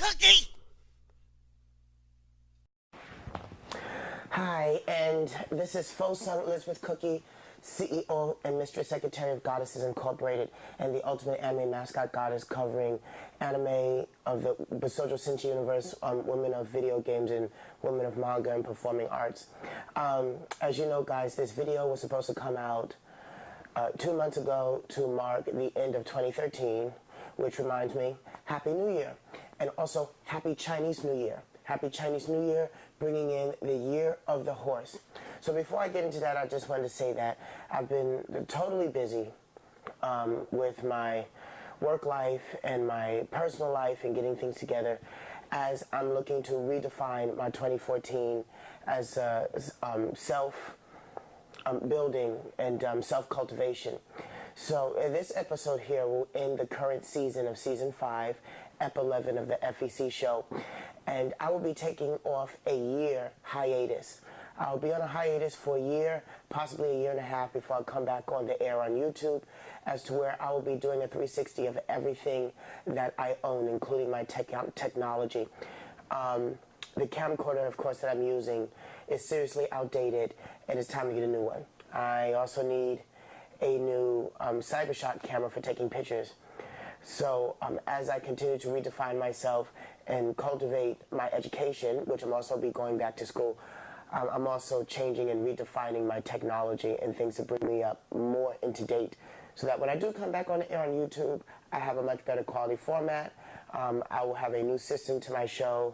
Cookie! Hi, and this is Faux Son Elizabeth Cookye, CEO and Mistress Secretary of Goddesses Incorporated, and the ultimate anime mascot goddess covering anime of the Bisoujo Senshi universe, women of video games and women of manga and performing arts. As you know, guys, this video was supposed to come out 2 months ago to mark the end of 2013, which reminds me, Happy New Year, and also Happy Chinese New Year. Happy Chinese New Year, bringing in the Year of the Horse. So before I get into that, I just wanted to say that I've been totally busy with my work life and my personal life and getting things together as I'm looking to redefine my 2014 as self-building and self-cultivation. So this episode here will end the current season of Season 5, Ep 11 of the FEC show, and I will be taking off a year hiatus. I'll be on a hiatus for a year, possibly a year and a half before I come back on the air on YouTube, as to where I will be doing a 360 of everything that I own, including my technology. The camcorder, of course, that I'm using is seriously outdated, and it's time to get a new one. I also need a new CyberShot camera for taking pictures. So as I continue to redefine myself and cultivate my education, which I'm also be going back to school, I'm also changing and redefining my technology and things to bring me up more into date, so that when I do come back on the air on YouTube, I have a much better quality format. I will have a new system to my show,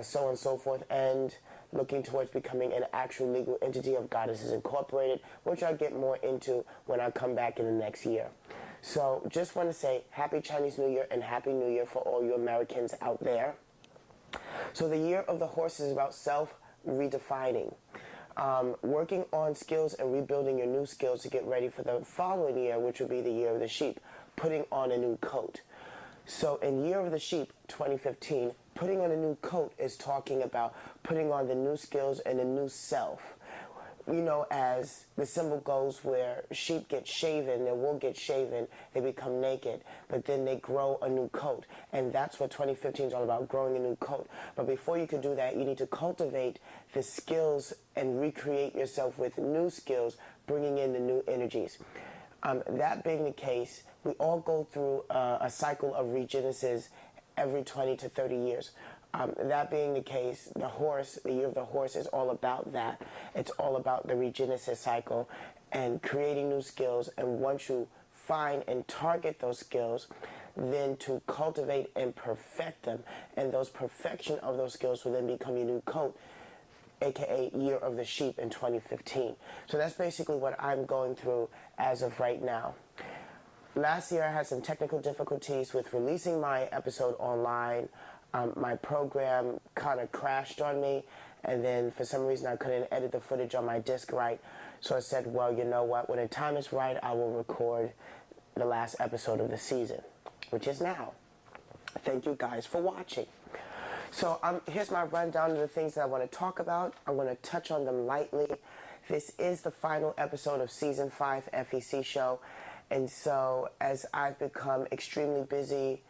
so on and so forth, and looking towards becoming an actual legal entity of Goddesses Incorporated, which I'll get more into when I come back in the next year. So just want to say Happy Chinese New Year and Happy New Year for all you Americans out there. So the Year of the Horse is about self-redefining, working on skills and rebuilding your new skills to get ready for the following year, which will be the Year of the Sheep, putting on a new coat. So in Year of the Sheep 2015, putting on a new coat is talking about putting on the new skills and a new self. You know, as the symbol goes, where sheep get shaven, their wool gets shaven, they become naked, but then they grow a new coat. And that's what 2015 is all about, growing a new coat. But before you can do that, you need to cultivate the skills and recreate yourself with new skills, bringing in the new energies. That being the case, we all go through a cycle of regenesis every 20 to 30 years. That being the case, the horse, the Year of the Horse is all about that. It's all about the regenesis cycle and creating new skills. And once you find and target those skills, then to cultivate and perfect them. And those perfection of those skills will then become your new coat, aka Year of the Sheep in 2015. So that's basically what I'm going through as of right now. Last year I had some technical difficulties with releasing my episode online. My program kind of crashed on me, and then for some reason I couldn't edit the footage on my disc right. So I said, well, you know what, when the time is right, I will record the last episode of the season, which is now. Thank you guys for watching. So here's my rundown of the things that I want to talk about. I'm going to touch on them lightly. This is the final episode of Season 5 FEC show, and so as I've become extremely busy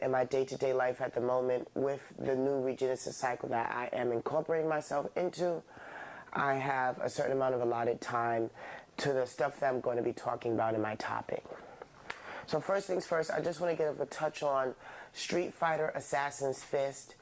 in my day-to-day life at the moment with the new regenesis cycle that I am incorporating myself into, I have a certain amount of allotted time to the stuff that I'm going to be talking about in my topic. So first things first, I just want to give a touch on Street Fighter Assassin's Fist.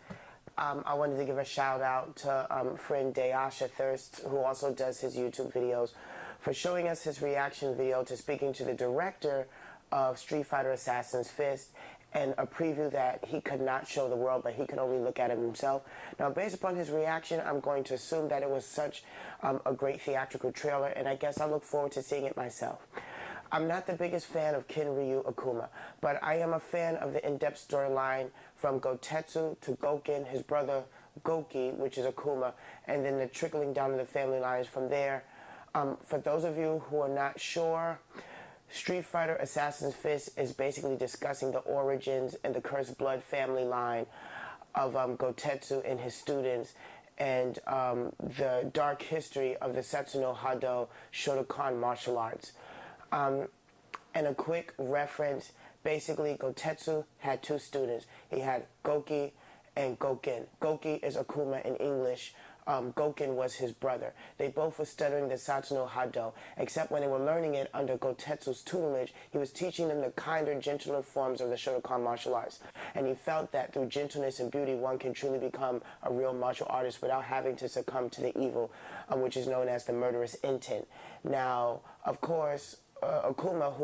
I wanted to give a shout out to friend Dayasha Thirst, who also does his YouTube videos, for showing us his reaction video to speaking to the director of Street Fighter Assassin's Fist, and a preview that he could not show the world, but he could only look at it himself. Now, based upon his reaction, I'm going to assume that it was such a great theatrical trailer, and I guess I look forward to seeing it myself. I'm not the biggest fan of Ken Ryu Akuma, but I am a fan of the in-depth storyline from Gotetsu to Goken, his brother Goki, which is Akuma, and then the trickling down to the family lines from there. For those of you who are not sure, Street Fighter Assassin's Fist is basically discussing the origins and the Cursed Blood family line of Gotetsu and his students, and the dark history of the Setsuno Hado Shotokan martial arts. And a quick reference, basically Gotetsu had two students. He had Goki and Goken. Goki is Akuma in English. Goken was his brother. They both were studying the Satsuno Hado, except when they were learning it under Gotetsu's tutelage, he was teaching them the kinder, gentler forms of the Shotokan martial arts. And he felt that through gentleness and beauty, one can truly become a real martial artist without having to succumb to the evil, which is known as the murderous intent. Now, of course, Akuma,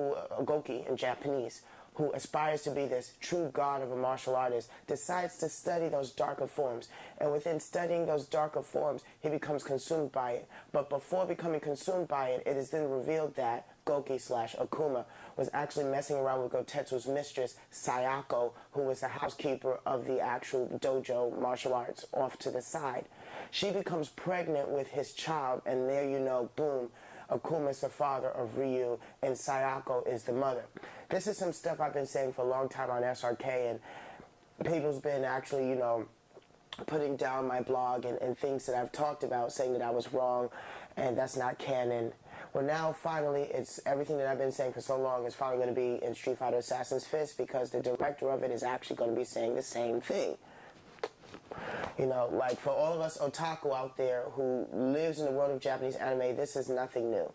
Goki in Japanese, who aspires to be this true god of a martial artist, decides to study those darker forms. And within studying those darker forms, he becomes consumed by it. But before becoming consumed by it, it is then revealed that Goki/Akuma was actually messing around with Gotetsu's mistress, Sayako, who was the housekeeper of the actual dojo martial arts off to the side. She becomes pregnant with his child, and there you know, boom, Akuma is the father of Ryu, and Sayako is the mother. This is some stuff I've been saying for a long time on SRK, and people's been actually, putting down my blog and things that I've talked about, saying that I was wrong, and that's not canon. Well, now, finally, it's everything that I've been saying for so long is finally going to be in Street Fighter Assassin's Fist, because the director of it is actually going to be saying the same thing. Like for all of us otaku out there who lives in the world of Japanese anime, this is nothing new.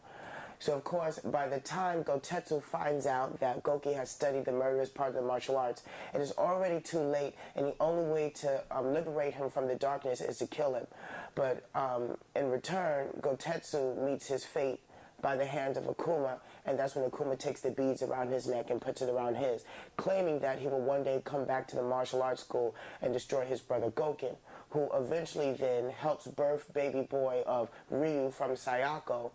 So, of course, by the time Gotetsu finds out that Goki has studied the murderous part of the martial arts, it is already too late, and the only way to liberate him from the darkness is to kill him. But in return, Gotetsu meets his fate by the hands of Akuma, and that's when Akuma takes the beads around his neck and puts it around his, claiming that he will one day come back to the martial arts school and destroy his brother Goken, who eventually then helps birth baby boy of Ryu from Sayako,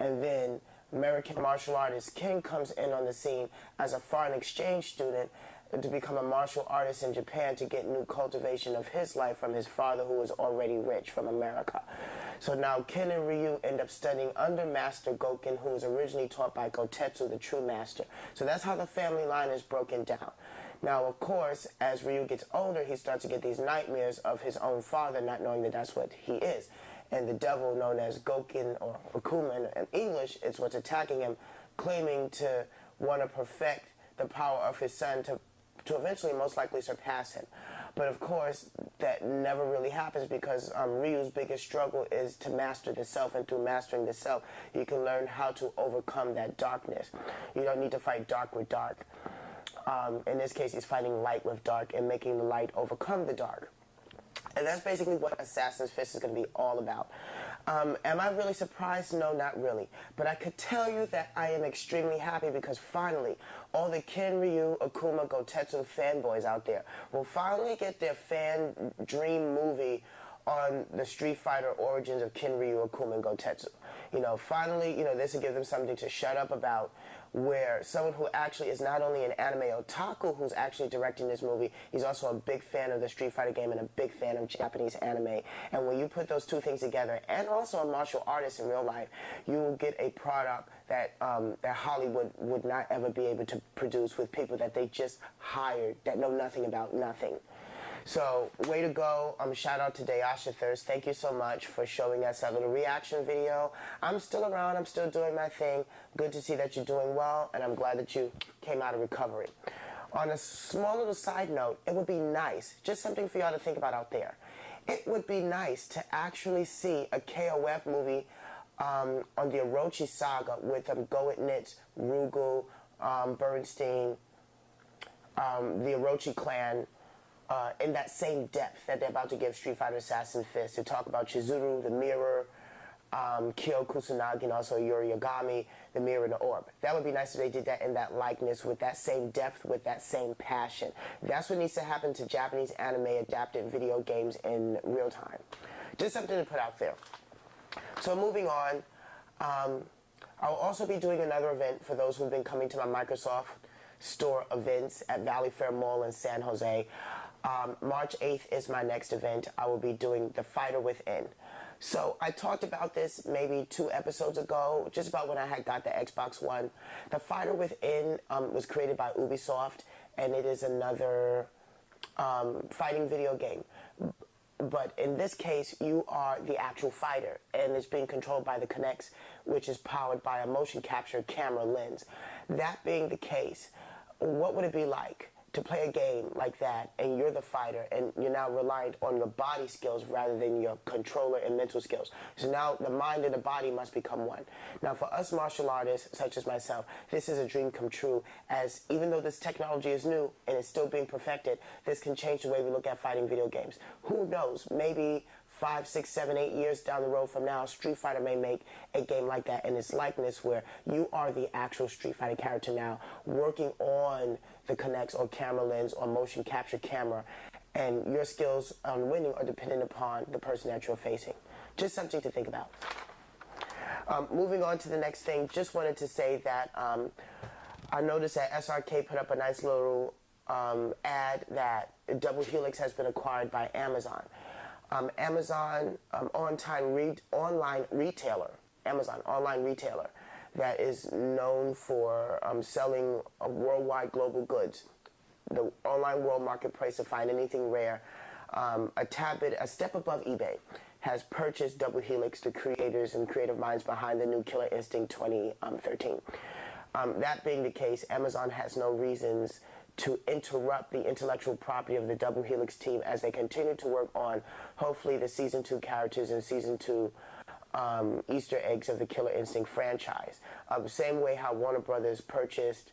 and then American martial artist Ken comes in on the scene as a foreign exchange student to become a martial artist in Japan to get new cultivation of his life from his father, who was already rich from America. So now Ken and Ryu end up studying under Master Goken, who was originally taught by Gotetsu, the true master. So that's how the family line is broken down. Now, of course, as Ryu gets older, he starts to get these nightmares of his own father, not knowing that that's what he is. And the devil, known as Goken or Akuma in English, is what's attacking him, claiming to want to perfect the power of his son to eventually most likely surpass him. But of course, that never really happens, because Ryu's biggest struggle is to master the self, and through mastering the self, you can learn how to overcome that darkness. You don't need to fight dark with dark. In this case, he's fighting light with dark and making the light overcome the dark. And that's basically what Assassin's Fist is going to be all about. Am I really surprised? No, not really. But I could tell you that I am extremely happy, because finally, all the Ken, Ryu, Akuma, Gotetsu fanboys out there will finally get their fan dream movie on the Street Fighter origins of Ken, Ryu, Akuma, and Gotetsu. Finally, this will give them something to shut up about, where someone who actually is not only an anime otaku who's actually directing this movie, he's also a big fan of the Street Fighter game and a big fan of Japanese anime. And when you put those two things together, and also a martial artist in real life, you will get a product that that Hollywood would not ever be able to produce with people that they just hired that know nothing about nothing. So, way to go. Shout out to Dayasha Thirst. Thank you so much for showing us that little reaction video. I'm still around. I'm still doing my thing. Good to see that you're doing well, and I'm glad that you came out of recovery. On a small little side note, it would be nice, just something for y'all to think about out there. It would be nice to actually see a KOF movie on the Orochi saga with Goet Nitz, Rugal, Bernstein, the Orochi clan, in that same depth that they're about to give Street Fighter Assassin's Fist, to talk about Chizuru, the Mirror, Kyo Kusanagi, and also Yuri Yagami, the Mirror and the Orb. That would be nice if they did that in that likeness, with that same depth, with that same passion. That's what needs to happen to Japanese anime adapted video games in real time. Just something to put out there. So moving on, I'll also be doing another event for those who've been coming to my Microsoft Store events at Valley Fair Mall in San Jose. March 8th is my next event. I will be doing The Fighter Within. So I talked about this maybe 2 episodes ago, just about when I had got the Xbox One. The Fighter Within was created by Ubisoft, and it is another fighting video game. But in this case, you are the actual fighter, and it's being controlled by the Kinect, which is powered by a motion capture camera lens. That being the case, what would it be like to play a game like that, and you're the fighter, and you're now reliant on your body skills rather than your controller and mental skills. So now the mind and the body must become one. Now for us martial artists, such as myself, this is a dream come true, as even though this technology is new and it's still being perfected, this can change the way we look at fighting video games. Who knows, maybe 5, 6, 7, 8 years down the road from now, Street Fighter may make a game like that in its likeness where you are the actual Street Fighter character now working on the Kinects or camera lens or motion capture camera, and your skills on winning are dependent upon the person that you're facing. Just something to think about. Moving on to the next thing, just wanted to say that I noticed that SRK put up a nice little ad that Double Helix has been acquired by Amazon. Amazon online retailer that is known for selling worldwide global goods. The online world marketplace to find anything rare, a step above eBay, has purchased Double Helix, the creators and creative minds behind the new Killer Instinct 2013. That being the case, Amazon has no reasons to interrupt the intellectual property of the Double Helix team as they continue to work on, hopefully, the Season 2 characters and Season 2 Easter eggs of the Killer Instinct franchise. The same way how Warner Brothers purchased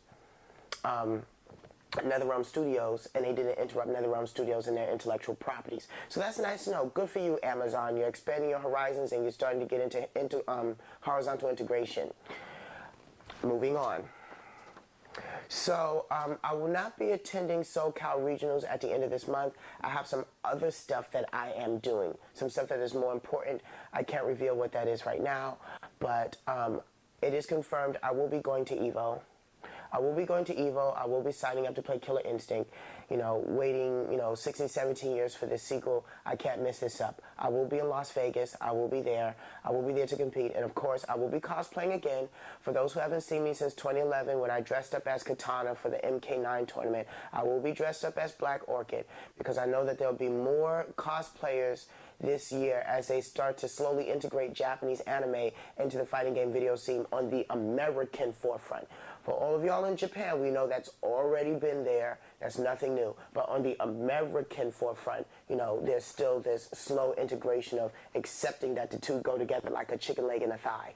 NetherRealm Studios, and they didn't interrupt NetherRealm Studios and their intellectual properties. So that's nice to know. Good for you, Amazon. You're expanding your horizons and you're starting to get into horizontal integration. Moving on. So I will not be attending SoCal Regionals at the end of this month. I have some other stuff that I am doing, some stuff that is more important. I can't reveal what that is right now, but it is confirmed I will be going to EVO. I will be signing up to play Killer Instinct. Waiting, 16, 17 years for this sequel. I can't miss this up. I will be in Las Vegas. I will be there. I will be there to compete. And of course, I will be cosplaying again. For those who haven't seen me since 2011, when I dressed up as Katana for the MK9 tournament, I will be dressed up as Black Orchid, because I know that there will be more cosplayers this year as they start to slowly integrate Japanese anime into the fighting game video scene on the American forefront. For all of y'all in Japan, we know that's already been there. That's nothing new. But on the American forefront, there's still this slow integration of accepting that the two go together like a chicken leg and a thigh.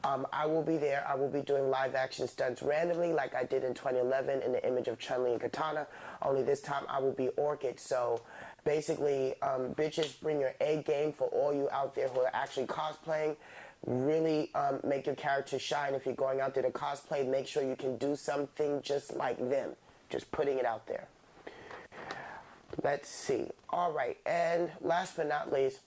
I will be there. I will be doing live action stunts randomly like I did in 2011 in the image of Chun-Li and Katana. Only this time I will be Orchid. So basically, bitches, bring your A game for all you out there who are actually cosplaying. Really make your character shine. If you're going out there to cosplay, make sure you can do something just like them. Just putting it out there. Let's see. All right. And last but not least,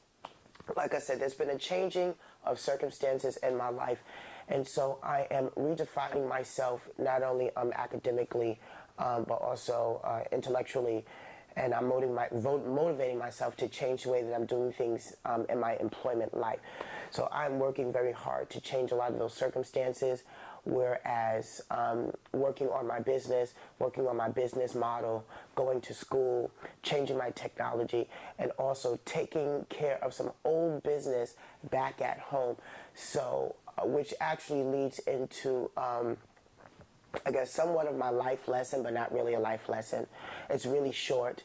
like I said, there's been a changing of circumstances in my life. And so I am redefining myself, not only academically, but also intellectually. And I'm motivating myself to change the way that I'm doing things in my employment life. So I'm working very hard to change a lot of those circumstances, whereas working on my business model, going to school, changing my technology, and also taking care of some old business back at home. So, which actually leads into I guess somewhat of my life lesson, but not really a life lesson. It's really short.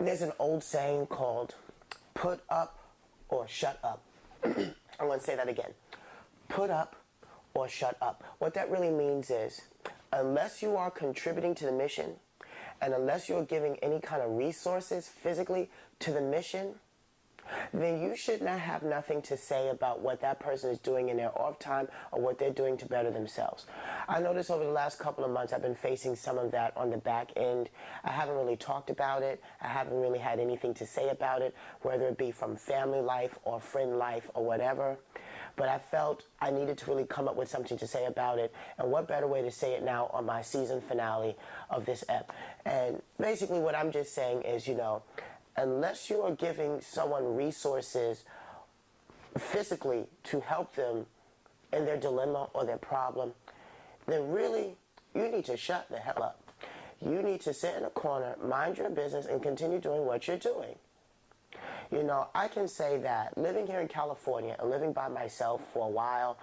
There's an old saying called put up or shut up. I'm going to say that again. Put up or shut up. What that really means is, unless you are contributing to the mission, and unless you're giving any kind of resources physically to the mission, then you should not have nothing to say about what that person is doing in their off time or what they're doing to better themselves. I noticed over the last couple of months I've been facing some of that on the back end. I haven't really talked about it. I haven't really had anything to say about it, whether it be from family life or friend life or whatever. But I felt I needed to really come up with something to say about it. And what better way to say it now on my season finale of this ep. And basically what I'm just saying is, unless you are giving someone resources physically to help them in their dilemma or their problem, then really, you need to shut the hell up. You need to sit in a corner, mind your business, and continue doing what you're doing. I can say that living here in California and living by myself for a while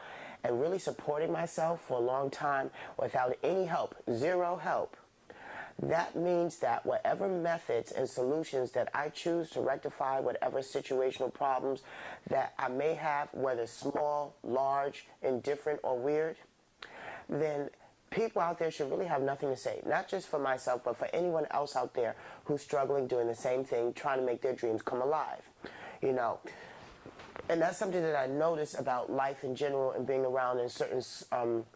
and really supporting myself for a long time without any help, zero help, That means that whatever methods and solutions that I choose to rectify whatever situational problems that I may have, whether small, large, indifferent, or weird, then people out there should really have nothing to say. Not just for myself, but for anyone else out there who's struggling doing the same thing, trying to make their dreams come alive. You know, and that's something that I notice about life in general and being around in certain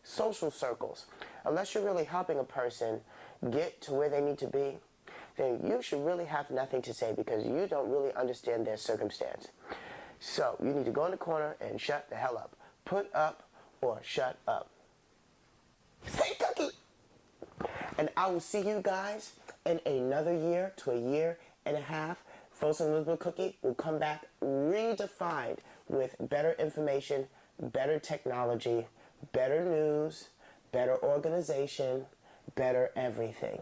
social circles. Unless you're really helping a person get to where they need to be, then you should really have nothing to say because you don't really understand their circumstance. So you need to go in the corner and shut the hell up. Put up or shut up. Say Cookie! And I will see you guys in another year to a year and a half. Frozen Elizabeth Cookie will come back redefined with better information, better technology, better news, better organization, better everything.